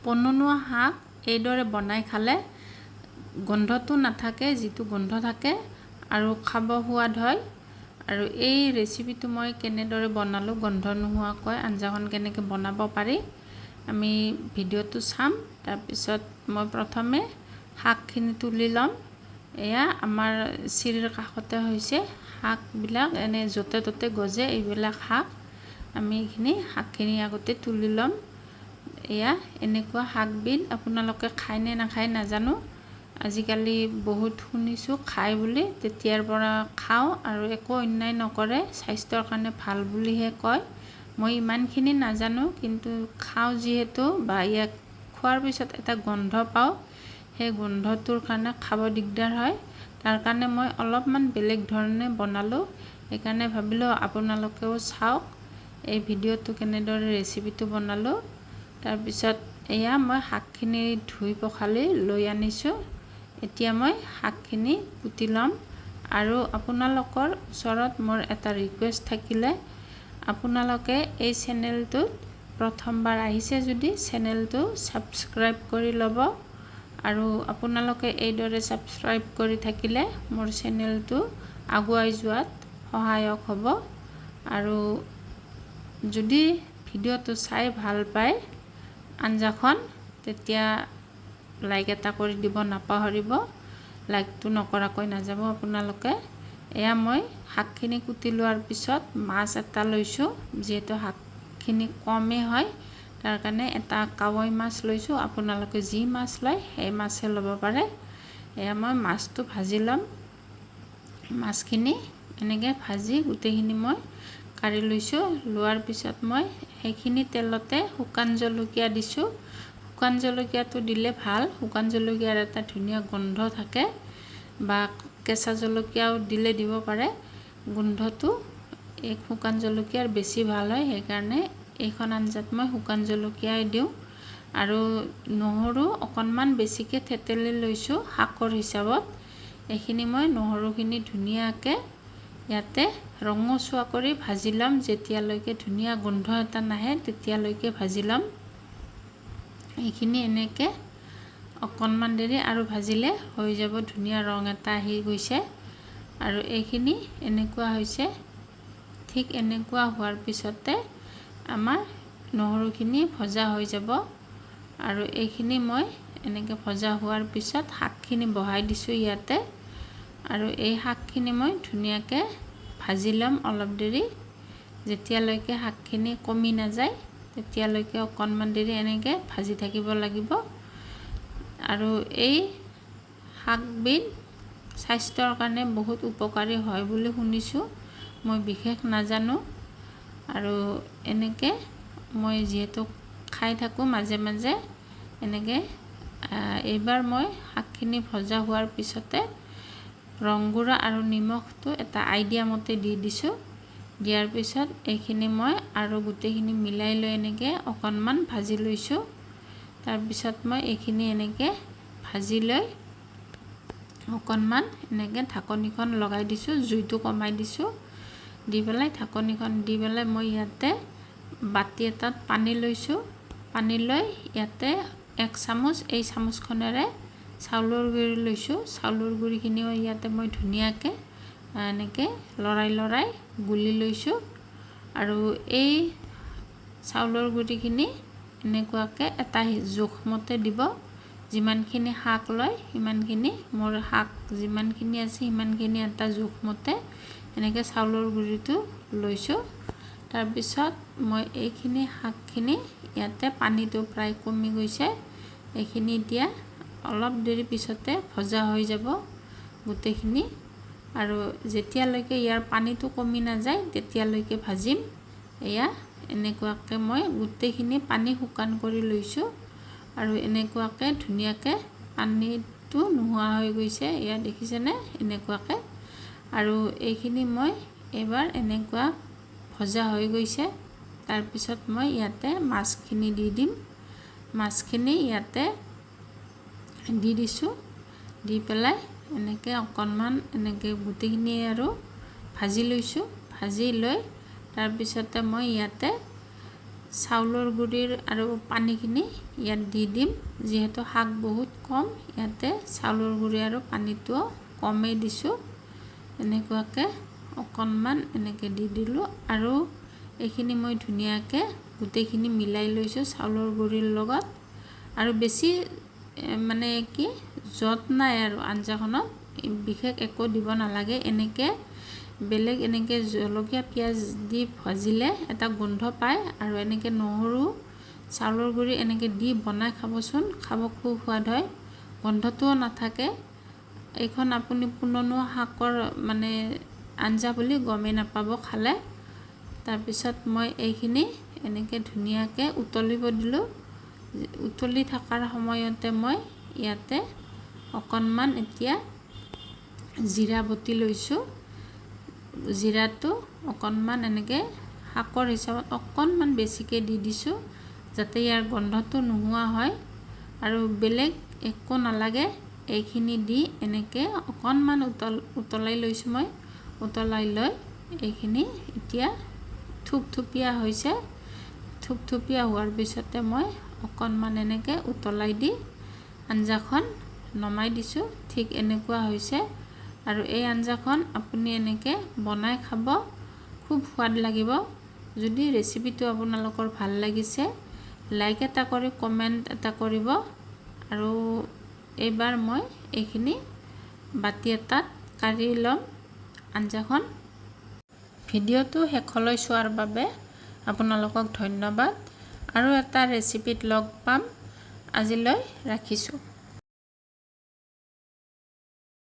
পননুৱা শাক এইদৰে বনাই খালে গন্ধটো নাথাকে, যিটো গন্ধ থাকে আৰু খাব সোৱাদ হয়। আৰু এই ৰেচিপিটো মই কেনেদৰে বনালোঁ গন্ধ নোহোৱাকৈ আঞ্জাখন কেনেকৈ বনাব পাৰি আমি ভিডিঅ'টো চাম। তাৰপিছত মই প্ৰথমে শাকখিনি তুলি ল'ম। এয়া আমাৰ চিৰিৰ কাষতে হৈছে শাকবিলাক, এনে য'তে ত'তে গজে এইবিলাক শাক। আমি এইখিনি শাকখিনি আগতে তুলি ল'ম। এয়া এনেকুৱা শাকবিধ আপোনালোকে খায়নে নাখায় নাজানো, আজিকালি বহুত শুনিছোঁ খায় বুলি, তেতিয়াৰ পৰা খাওঁ আৰু একো অন্যায় নকৰে, স্বাস্থ্যৰ কাৰণে ভাল বুলিহে কয়। মই ইমানখিনি নাজানো, কিন্তু খাওঁ যিহেতু বা ইয়াক খোৱাৰ পিছত এটা গন্ধ পাওঁ, সেই গোন্ধটোৰ কাৰণে খাব দিগদাৰ হয়। তাৰ কাৰণে মই অলপমান বেলেগ ধৰণে বনালোঁ। সেইকাৰণে ভাবিলোঁ আপোনালোকেও চাওক এই ভিডিঅ'টো কেনেদৰে ৰেচিপিটো বনালোঁ। তাৰপিছত এয়া মই শাকখিনি ধুই পখালি লৈ আনিছোঁ। এতিয়া মই শাকখিনি কুটি ল'ম। আৰু আপোনালোকৰ ওচৰত মোৰ এটা ৰিকুৱেষ্ট থাকিলে, আপোনালোকে এই চেনেলটোত প্ৰথমবাৰ আহিছে যদি চেনেলটো ছাবস্ক্ৰাইব কৰি ল'ব। আৰু আপোনালোকে এইদৰে ছাবস্ক্ৰাইব কৰি থাকিলে মোৰ চেনেলটো আগুৱাই যোৱাত সহায়ক হ'ব। আৰু যদি ভিডিঅ'টো চাই ভাল পায় আঞ্জাখন, তেতিয়া লাইক এটা কৰি দিব নাপাহৰিব। লাইকটো নকৰাকৈ নাযাব আপোনালোকে। এয়া মই শাকখিনি কুটি লোৱাৰ পিছত মাছ এটা লৈছোঁ, যিহেতু শাকখিনি কমেই হয় তাৰ কাৰণে এটা কাৱৈ মাছ লৈছোঁ। আপোনালোকে যি মাছ লয় সেই মাছে ল'ব পাৰে। এয়া মই মাছটো ভাজি ল'ম। মাছখিনি এনেকৈ ভাজি গোটেইখিনি মই কাঢ়ি লৈছোঁ। লোৱাৰ পিছত মই সেইখিনি তেলতে শুকান জলকীয়া দিছোঁ। শুকান জলকীয়াটো দিলে ভাল, শুকান জলকীয়াৰ এটা ধুনীয়া গোন্ধ থাকে, বা কেঁচা জলকীয়াও দিলে দিব পাৰে। গোন্ধটো এই শুকান জলকীয়াৰ বেছি ভাল হয়, সেইকাৰণে এইখন আঞ্জাত মই শুকান জলকীয়াই দিওঁ। আৰু নহৰু অকণমান বেছিকৈ থেতেলি লৈছোঁ শাকৰ হিচাপত। এইখিনি মই নহৰুখিনি ধুনীয়াকৈ ইয়াতে ৰঙচুৱা কৰি ভাজি ল'ম। যেতিয়ালৈকে ধুনীয়া গোন্ধ এটা নাহে তেতিয়ালৈকে ভাজি ল'ম। এইখিনি এনেকৈ অকণমান দেৰি আৰু ভাজিলে হৈ যাব, ধুনীয়া ৰং এটা আহি গৈছে। আৰু এইখিনি এনেকুৱা হৈছে। ঠিক এনেকুৱা হোৱাৰ পিছতে আমাৰ নহৰুখিনি ভজা হৈ যাব। আৰু এইখিনি মই এনেকৈ ভজা হোৱাৰ পিছত শাকখিনি বহাই দিছোঁ ইয়াতে। আৰু এই শাকখিনি মই ধুনীয়াকৈ ভাজি ল'ম অলপ দেৰি। যেতিয়ালৈকে শাকখিনি কমি নাযায় তেতিয়ালৈকে অকণমান দেৰি এনেকৈ ভাজি থাকিব লাগিব। আৰু এই শাকবিধ স্বাস্থ্যৰ কাৰণে বহুত উপকাৰী হয় বুলি শুনিছোঁ, মই বিশেষ নাজানো। আৰু এনেকৈ মই যিহেতু খাই থাকোঁ মাজে মাজে এনেকৈ, এইবাৰ মই শাকখিনি ভজা হোৱাৰ পিছতে ৰংগুড়া আৰু নিমখটো এটা আইডিয়া মতে দি দিছোঁ। দিয়াৰ পিছত এইখিনি মই আৰু গোটেইখিনি মিলাই লৈ এনেকৈ অকণমান ভাজি লৈছোঁ। তাৰপিছত মই এইখিনি এনেকৈ ভাজি লৈ অকণমান এনেকৈ ঢাকনিখন লগাই দিছোঁ, জুইটো কমাই দিছোঁ। দি পেলাই ঢাকনিখন দি পেলাই মই ইয়াতে বাতি এটাত পানী লৈছোঁ। পানী লৈ ইয়াতে 1 চামুচ এই চামুচখনেৰে চাউলৰ গুড়ি লৈছোঁ। চাউলৰ গুড়িখিনিও ইয়াতে মই ধুনীয়াকৈ এনেকৈ লৰাই লৰাই গুলি লৈছোঁ। আৰু এই চাউলৰ গুড়িখিনি এনেকুৱাকৈ এটা জোখমতে দিব। যিমানখিনি শাক লয় সিমানখিনি, মোৰ শাক যিমানখিনি আছে সিমানখিনি এটা জোখমতে এনেকৈ চাউলৰ গুড়িটো লৈছোঁ। তাৰপিছত মই এইখিনি শাকখিনি ইয়াতে পানীটো প্ৰায় কমি গৈছে। এইখিনি এতিয়া অলপ দেৰি পিছতে ভজা হৈ যাব গোটেইখিনি। আৰু যেতিয়ালৈকে ইয়াৰ পানীটো কমি নাযায় তেতিয়ালৈকে ভাজিম। এয়া এনেকুৱাকৈ মই গোটেইখিনি পানী শুকান কৰি লৈছোঁ। আৰু এনেকুৱাকৈ ধুনীয়াকৈ পানীটো নোহোৱা হৈ গৈছে, এয়া দেখিছেনে এনেকুৱাকৈ। আৰু এইখিনি মই এইবাৰ এনেকুৱা ভজা হৈ গৈছে। তাৰপিছত মই ইয়াতে মাছখিনি দি দিম। মাছখিনি ইয়াতে দি দিছোঁ। দি পেলাই এনেকৈ অকণমান এনেকৈ গোটেইখিনি আৰু ভাজি লৈছোঁ। ভাজি লৈ তাৰপিছতে মই ইয়াতে চাউলৰ গুড়িৰ আৰু পানীখিনি ইয়াত দি দিম। যিহেতু শাক বহুত কম, ইয়াতে চাউলৰ গুড়ি আৰু পানীটো কমেই দিছোঁ। এনেকুৱাকৈ অকণমান এনেকৈ দি দিলোঁ আৰু এইখিনি মই ধুনীয়াকৈ গোটেইখিনি মিলাই লৈছোঁ চাউলৰ গুড়িৰ লগত। আৰু বেছি মানে কি জট নাই আৰু আঞ্জাখনত, বিশেষ একো দিব নালাগে। এনেকৈ বেলেগ এনেকৈ জলকীয়া পিঁয়াজ দি ভাজিলে এটা গোন্ধ পায়, আৰু এনেকৈ নহৰু চাউলৰ গুড়ি এনেকৈ দি বনাই খাবচোন, খাব খুব সোৱাদ হয়, গোন্ধটোও নাথাকে। এইখন আপুনি পুননুৱা শাকৰ মানে আঞ্জা বুলি গমেই নাপাব খালে। তাৰপিছত মই এইখিনি এনেকৈ ধুনীয়াকৈ উতলিব দিলোঁ। উতলি থকাৰ সময়তে মই ইয়াতে অকণমান এতিয়া জিৰা বটি লৈছোঁ। জিৰাটো অকণমান এনেকৈ শাকৰ হিচাপত অকণমান বেছিকৈ দি দিছোঁ, যাতে ইয়াৰ গোন্ধটো নোহোৱা হয়। আৰু বেলেগ একো নালাগে, এইখিনি দি এনেকৈ অকণমান উতলাই লৈছোঁ মই। উতলাই লৈ এইখিনি এতিয়া থুপথুপীয়া হৈছে। থুপথুপীয়া হোৱাৰ পিছতে মই অকণমান এনেকৈ উতলাই দি আঞ্জাখন নমাই দিছোঁ। ঠিক এনেকুৱা হৈছে। আৰু এই আঞ্জাখন আপুনি এনেকৈ বনাই খাব, খুব সোৱাদ লাগিব। যদি ৰেচিপিটো আপোনালোকৰ ভাল লাগিছে, লাইক এটা কৰি কমেণ্ট এটা কৰিব। আৰু এইবাৰ মই এইখিনি বাতি এটাত কাঢ়ি ল'ম আঞ্জাখন। ভিডিঅ'টো শেষলৈ চোৱাৰ বাবে আপোনালোকক ধন্যবাদ। আৰু এটা ৰেচিপিত লগ পাম। আজিলৈ ৰাখিছোঁ।